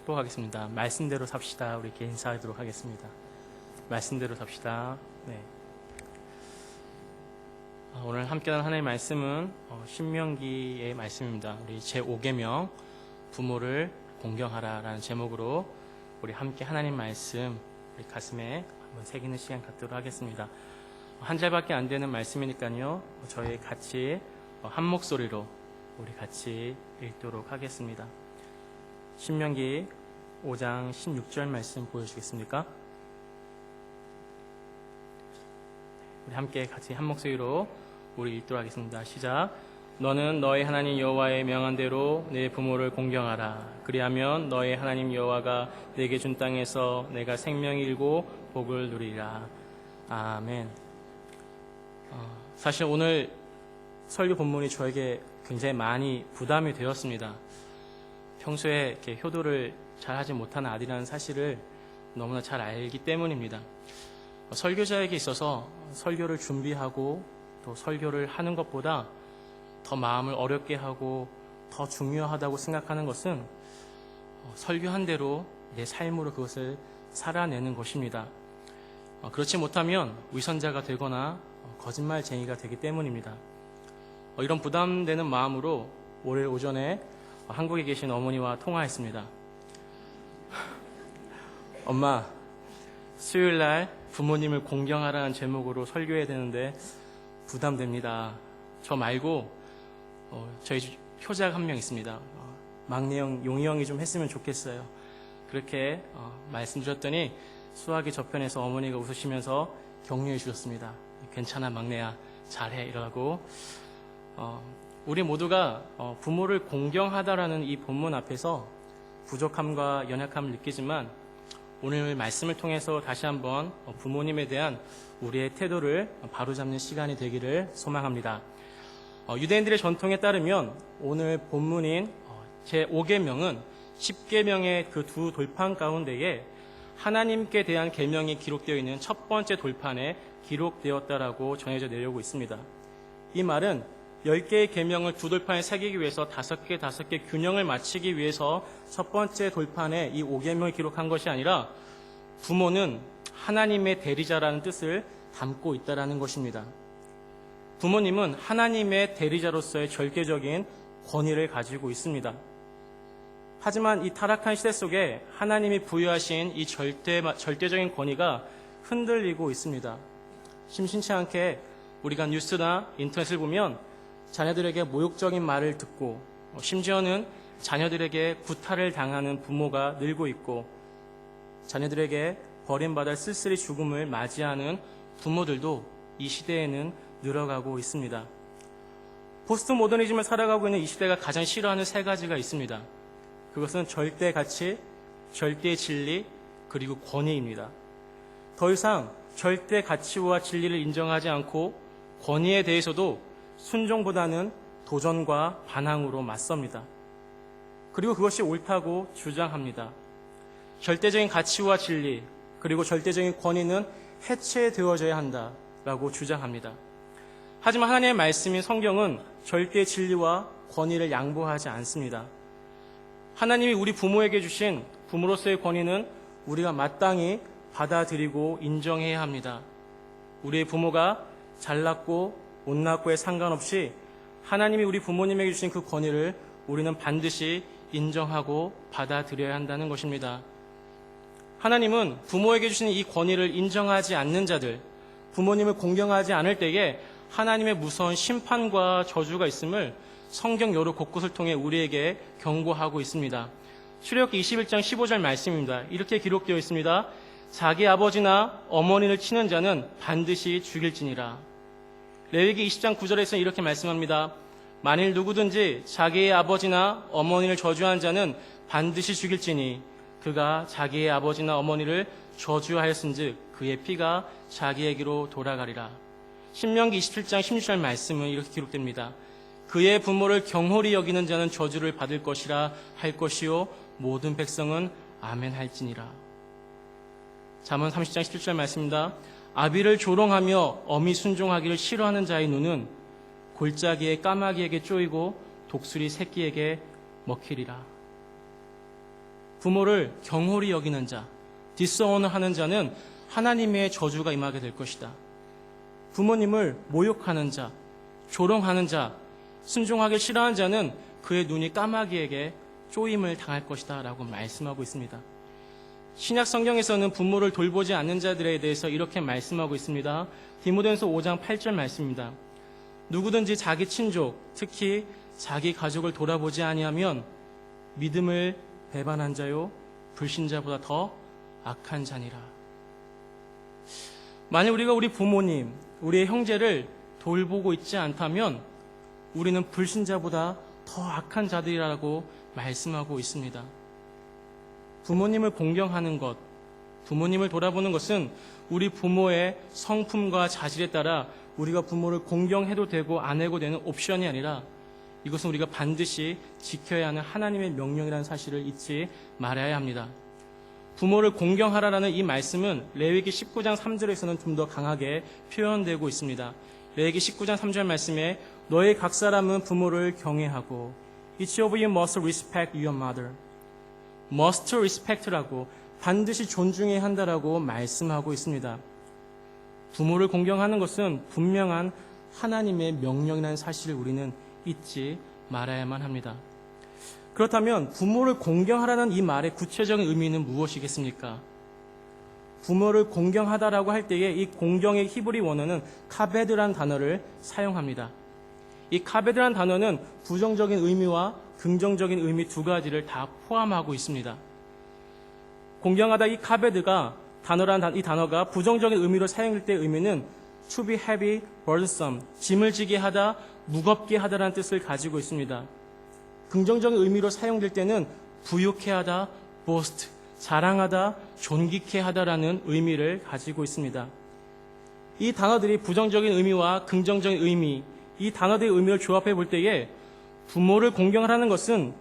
축복하겠습니다. 말씀대로 삽시다. 우리 이렇게 인사하도록 하겠습니다. 말씀대로 삽시다. 네. 오늘 함께하는 하나님의 말씀은 신명기의 말씀입니다. 우리 제5계명 부모를 공경하라 라는 제목으로 우리 함께 하나님 말씀 우리 가슴에 한번 새기는 시간 갖도록 하겠습니다. 한 절밖에 안 되는 말씀이니까요. 저희 같이 한 목소리로 우리 같이 읽도록 하겠습니다. 신명기 5장 16절 말씀 보여주시겠습니까? 우리 함께 같이 한 목소리로 우리 읽도록 하겠습니다. 시작. 너는 너의 하나님 여호와의 명한 대로 내 부모를 공경하라. 그리하면 너의 하나님 여호와가 내게 준 땅에서 내가 생명이 일고 복을 누리라. 아멘. 사실 오늘 설교 본문이 저에게 굉장히 많이 부담이 되었습니다. 평소에 이렇게 효도를 잘 하지 못하는 아들이라는 사실을 너무나 잘 알기 때문입니다. 설교자에게 있어서 설교를 준비하고 또 설교를 하는 것보다 더 마음을 어렵게 하고 더 중요하다고 생각하는 것은 설교한 대로 내 삶으로 그것을 살아내는 것입니다. 그렇지 못하면 위선자가 되거나 거짓말쟁이가 되기 때문입니다. 이런 부담되는 마음으로 월요일 오전에 한국에 계신 어머니와 통화했습니다. 엄마, 수요일날 부모님을 공경하라는 제목으로 설교해야 되는데 부담됩니다. 저 말고 저희 효자가 한 명 있습니다. 막내 형, 용이 형이 좀 했으면 좋겠어요. 그렇게 말씀드렸더니 수학의 저편에서 어머니가 웃으시면서 격려해 주셨습니다. 괜찮아 막내야, 잘해 이러고. 우리 모두가 부모를 공경하다라는 이 본문 앞에서 부족함과 연약함을 느끼지만 오늘 말씀을 통해서 다시 한번 부모님에 대한 우리의 태도를 바로잡는 시간이 되기를 소망합니다. 유대인들의 전통에 따르면 오늘 본문인 제5계명은 10계명의 그 두 돌판 가운데에 하나님께 대한 계명이 기록되어 있는 첫 번째 돌판에 기록되었다라고 전해져 내려오고 있습니다. 이 말은 10개의 계명을 두 돌판에 새기기 위해서 5개 균형을 맞추기 위해서 첫 번째 돌판에 이 5계명을 기록한 것이 아니라 부모는 하나님의 대리자라는 뜻을 담고 있다는 것입니다. 부모님은 하나님의 대리자로서의 절대적인 권위를 가지고 있습니다. 하지만 이 타락한 시대 속에 하나님이 부여하신 이 절대적인 권위가 흔들리고 있습니다. 심심치 않게 우리가 뉴스나 인터넷을 보면 자녀들에게 모욕적인 말을 듣고 심지어는 자녀들에게 구타를 당하는 부모가 늘고 있고 자녀들에게 버림받아 쓸쓸히 죽음을 맞이하는 부모들도 이 시대에는 늘어가고 있습니다. 포스트 모더니즘을 살아가고 있는 이 시대가 가장 싫어하는 3가지가 있습니다. 그것은 절대 가치, 절대 진리, 그리고 권위입니다. 더 이상 절대 가치와 진리를 인정하지 않고 권위에 대해서도 순종보다는 도전과 반항으로 맞섭니다. 그리고 그것이 옳다고 주장합니다. 절대적인 가치와 진리, 그리고 절대적인 권위는 해체되어져야 한다라고 주장합니다. 하지만 하나님의 말씀인 성경은 절대 진리와 권위를 양보하지 않습니다. 하나님이 우리 부모에게 주신 부모로서의 권위는 우리가 마땅히 받아들이고 인정해야 합니다. 우리의 부모가 잘났고 못났고에 상관없이 하나님이 우리 부모님에게 주신 그 권위를 우리는 반드시 인정하고 받아들여야 한다는 것입니다. 하나님은 부모에게 주신 이 권위를 인정하지 않는 자들, 부모님을 공경하지 않을 때에 하나님의 무서운 심판과 저주가 있음을 성경 여러 곳곳을 통해 우리에게 경고하고 있습니다. 출애굽기 21장 15절 말씀입니다. 이렇게 기록되어 있습니다. 자기 아버지나 어머니를 치는 자는 반드시 죽일지니라. 레위기 20장 9절에서 이렇게 말씀합니다. 만일 누구든지 자기의 아버지나 어머니를 저주한 자는 반드시 죽일지니 그가 자기의 아버지나 어머니를 저주하였은즉 그의 피가 자기에게로 돌아가리라. 신명기 27장 16절 말씀은 이렇게 기록됩니다. 그의 부모를 경홀히 여기는 자는 저주를 받을 것이라 할 것이요 모든 백성은 아멘 할지니라. 잠언 30장 17절 말씀입니다. 아비를 조롱하며 어미 순종하기를 싫어하는 자의 눈은 골짜기에 까마귀에게 쪼이고 독수리 새끼에게 먹히리라. 부모를 경홀히 여기는 자, 디스오너하는 자는 하나님의 저주가 임하게 될 것이다. 부모님을 모욕하는 자, 조롱하는 자, 순종하기 싫어하는 자는 그의 눈이 까마귀에게 쪼임을 당할 것이다 라고 말씀하고 있습니다. 신약 성경에서는 부모를 돌보지 않는 자들에 대해서 이렇게 말씀하고 있습니다. 디모데전서 5장 8절 말씀입니다. 누구든지 자기 친족, 특히 자기 가족을 돌아보지 아니하면 믿음을 배반한 자요 불신자보다 더 악한 자니라. 만약 우리가 우리 부모님, 우리의 형제를 돌보고 있지 않다면 우리는 불신자보다 더 악한 자들이라고 말씀하고 있습니다. 부모님을 공경하는 것, 부모님을 돌아보는 것은 우리 부모의 성품과 자질에 따라 우리가 부모를 공경해도 되고 안 해도 되는 옵션이 아니라 이것은 우리가 반드시 지켜야 하는 하나님의 명령이라는 사실을 잊지 말아야 합니다. 부모를 공경하라라는 이 말씀은 레위기 19장 3절에서는 좀 더 강하게 표현되고 있습니다. 레위기 19장 3절 말씀에 너희 각 사람은 부모를 경외하고 Each of you must respect your mother. must respect라고 반드시 존중해야 한다라고 말씀하고 있습니다. 부모를 공경하는 것은 분명한 하나님의 명령이라는 사실을 우리는 잊지 말아야만 합니다. 그렇다면 부모를 공경하라는 이 말의 구체적인 의미는 무엇이겠습니까? 부모를 공경하다라고 할 때에 이 공경의 히브리 원어는 카베드라는 단어를 사용합니다. 이 카베드라는 단어는 부정적인 의미와 긍정적인 의미 두 가지를 다 포함하고 있습니다. 공경하다 이 카베드가 이 단어가 부정적인 의미로 사용될 때의 의미는 to be heavy, burdensome, 짐을 지게 하다, 무겁게 하다라는 뜻을 가지고 있습니다. 긍정적인 의미로 사용될 때는 부유케 하다, boast, 자랑하다, 존귀케 하다라는 의미를 가지고 있습니다. 이 단어들이 부정적인 의미와 긍정적인 의미, 이 단어들의 의미를 조합해 볼 때에 부모를 공경하라는 것은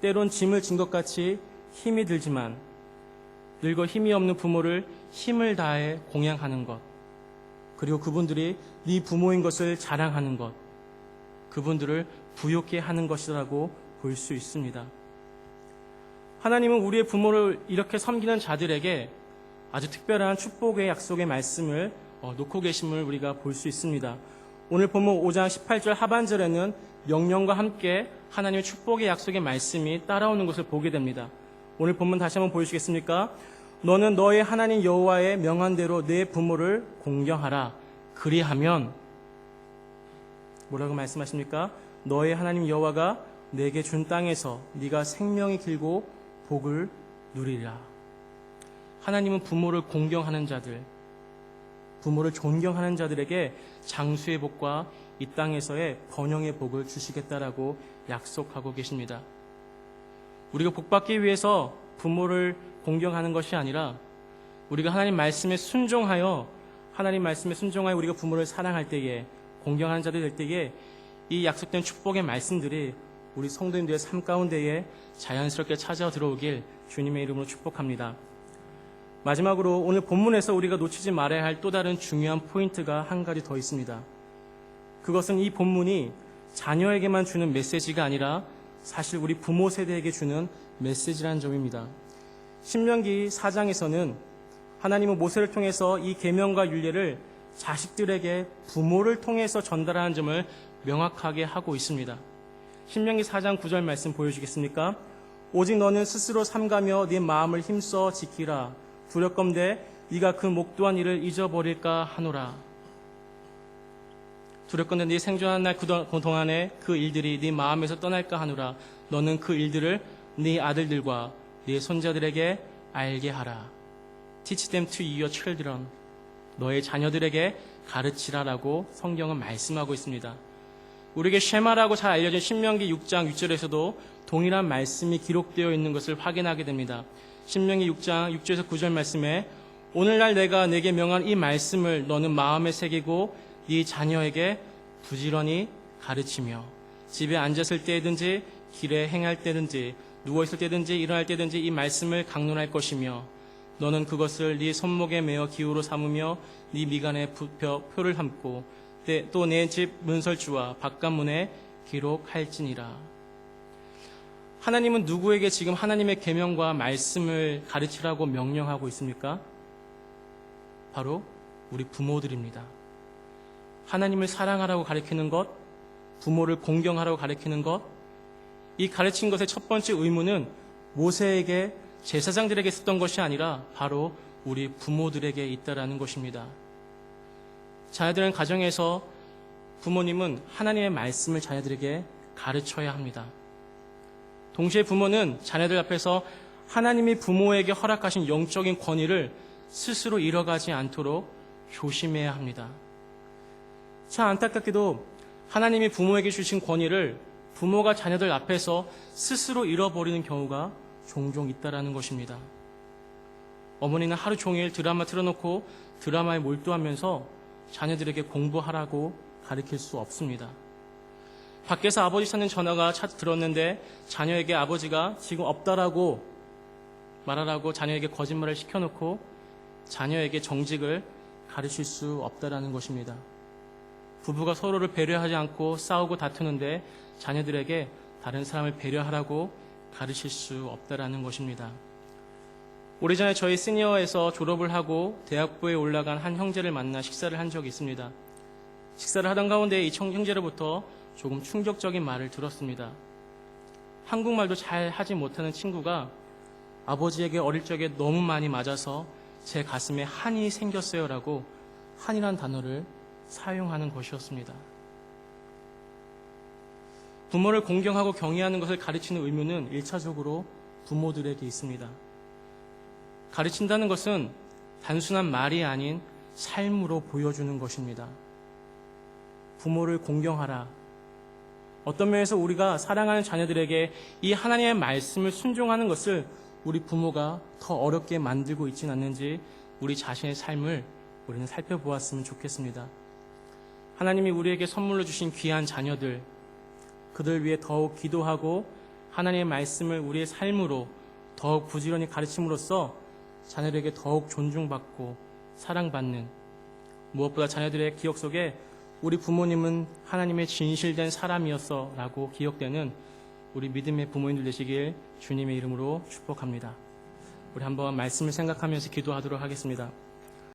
때론 짐을 진 것 같이 힘이 들지만 늙어 힘이 없는 부모를 힘을 다해 공양하는 것, 그리고 그분들이 네 부모인 것을 자랑하는 것, 그분들을 부욕케 하는 것이라고 볼 수 있습니다. 하나님은 우리의 부모를 이렇게 섬기는 자들에게 아주 특별한 축복의 약속의 말씀을 놓고 계심을 우리가 볼 수 있습니다. 오늘 본문 5장 18절 하반절에는 명령과 함께 하나님의 축복의 약속의 말씀이 따라오는 것을 보게 됩니다. 오늘 본문 다시 한번 보여주시겠습니까? 너는 너의 하나님 여호와의 명한대로 내 부모를 공경하라. 그리하면 뭐라고 말씀하십니까? 너의 하나님 여호와가 내게 준 땅에서 네가 생명이 길고 복을 누리리라. 하나님은 부모를 공경하는 자들, 부모를 존경하는 자들에게 장수의 복과 이 땅에서의 번영의 복을 주시겠다라고 약속하고 계십니다. 우리가 복받기 위해서 부모를 공경하는 것이 아니라 우리가 하나님 말씀에 순종하여 우리가 부모를 사랑할 때에 공경하는 자들이 될 때에 이 약속된 축복의 말씀들이 우리 성도님들의 삶 가운데에 자연스럽게 찾아 들어오길 주님의 이름으로 축복합니다. 마지막으로 오늘 본문에서 우리가 놓치지 말아야 할 또 다른 중요한 포인트가 한 가지 더 있습니다. 그것은 이 본문이 자녀에게만 주는 메시지가 아니라 사실 우리 부모 세대에게 주는 메시지라는 점입니다. 신명기 4장에서는 하나님은 모세를 통해서 이 계명과 율례를 자식들에게 부모를 통해서 전달하는 점을 명확하게 하고 있습니다. 신명기 4장 9절 말씀 보여주시겠습니까? 오직 너는 스스로 삼가며 네 마음을 힘써 지키라. 두렵건대 네가 그 목도한 일을 잊어버릴까 하노라. 두렵건대 네 생존하는 날 그 동안에 그 일들이 네 마음에서 떠날까 하노라. 너는 그 일들을 네 아들들과 네 손자들에게 알게 하라. Teach them to your children. 너의 자녀들에게 가르치라라고 성경은 말씀하고 있습니다. 우리에게 쉐마라고 잘 알려진 신명기 6장 6절에서도 동일한 말씀이 기록되어 있는 것을 확인하게 됩니다. 신명기 6장 6절에서 9절 말씀에 오늘날 내가 내게 명한 이 말씀을 너는 마음에 새기고 네 자녀에게 부지런히 가르치며 집에 앉았을 때든지 길에 행할 때든지 누워있을 때든지 일어날 때든지 이 말씀을 강론할 것이며 너는 그것을 네 손목에 메어 기호로 삼으며 네 미간에 표를 삼고 또 내 집 문설주와 바깥문에 기록할지니라. 하나님은 누구에게 지금 하나님의 계명과 말씀을 가르치라고 명령하고 있습니까? 바로 우리 부모들입니다. 하나님을 사랑하라고 가르치는 것, 부모를 공경하라고 가르치는 것, 이 가르친 것의 첫 번째 의무는 모세에게 제사장들에게 있었던 것이 아니라 바로 우리 부모들에게 있다라는 것입니다. 자녀들은 가정에서 부모님은 하나님의 말씀을 자녀들에게 가르쳐야 합니다. 동시에 부모는 자녀들 앞에서 하나님이 부모에게 허락하신 영적인 권위를 스스로 잃어가지 않도록 조심해야 합니다. 참 안타깝게도 하나님이 부모에게 주신 권위를 부모가 자녀들 앞에서 스스로 잃어버리는 경우가 종종 있다라는 것입니다. 어머니는 하루 종일 드라마 틀어놓고 드라마에 몰두하면서 자녀들에게 공부하라고 가르칠 수 없습니다. 밖에서 아버지 찾는 전화가 들었는데 자녀에게 아버지가 지금 없다라고 말하라고 자녀에게 거짓말을 시켜놓고 자녀에게 정직을 가르칠 수 없다라는 것입니다. 부부가 서로를 배려하지 않고 싸우고 다투는데 자녀들에게 다른 사람을 배려하라고 가르칠 수 없다라는 것입니다. 오래전에 저희 시니어에서 졸업을 하고 대학부에 올라간 한 형제를 만나 식사를 한 적이 있습니다. 식사를 하던 가운데 이 형제로부터 조금 충격적인 말을 들었습니다. 한국말도 잘 하지 못하는 친구가 아버지에게 어릴 적에 너무 많이 맞아서 제 가슴에 한이 생겼어요 라고 한이란 단어를 사용하는 것이었습니다. 부모를 공경하고 경외하는 것을 가르치는 의무는 1차적으로 부모들에게 있습니다. 가르친다는 것은 단순한 말이 아닌 삶으로 보여주는 것입니다. 부모를 공경하라. 어떤 면에서 우리가 사랑하는 자녀들에게 이 하나님의 말씀을 순종하는 것을 우리 부모가 더 어렵게 만들고 있지는 않는지 우리 자신의 삶을 우리는 살펴보았으면 좋겠습니다. 하나님이 우리에게 선물로 주신 귀한 자녀들, 그들 위해 더욱 기도하고 하나님의 말씀을 우리의 삶으로 더욱 부지런히 가르침으로써 자녀들에게 더욱 존중받고 사랑받는, 무엇보다 자녀들의 기억 속에 우리 부모님은 하나님의 진실된 사람이었어 라고 기억되는 우리 믿음의 부모님들 되시길 주님의 이름으로 축복합니다. 우리 한번 말씀을 생각하면서 기도하도록 하겠습니다.